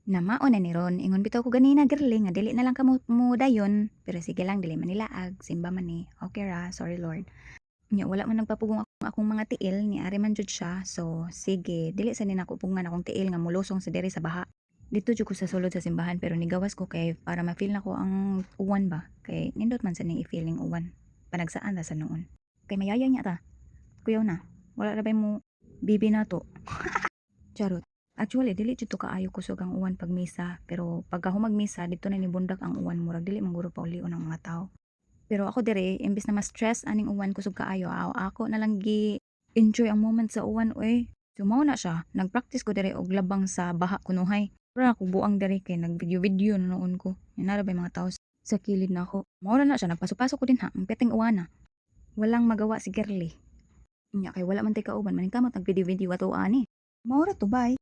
Namaon na ni ron, ingon bitaw ko ganina girly nga dili na lang ka mo dayon. Pero sige lang dili man nilaag, simba man ni. Okay ra, sorry Lord. Nya wala man nagpapugong akong mga tiil ni ari man jud siya. So sige, dili sa nina ko pugungan akong tiil nga mulusong sa diri sa baha. Dito jud ko sa sulod sa simbahan pero nigawas ko kay para ma-feel na ko ang uwan ba. Kay nindot man sa ning i-feeling uwan. Panagsaan ra sa noon. Kay mayaya niya ta. Kuyaw na. Wala ra bay mo bibi na to. Charot. Actually, dili jud to kaayo kusog ang uwan pag misa, pero pagka humagmisa dito na ni bundak ang uwan murag dili man guro pa ulion ang mga tao. Pero ako dire, imbes na ma-stress aning uwan kusog kaayo, ako na lang gi enjoy ang moment sa uwan oy. Sumaw na siya. Nagpractice ko dire og labang sa baha kunuhay. Pero ako buang dire kay nag-video na noon ko. Inara ba mga tao sa kilid na ako. Mao na siya nagpasok-pasok ko din ha. Ang peteng uwana. Walang magawa si Girly. Nya kay wala man tay kauban maning kamot nag video-video ato ani. Mao ra to bye.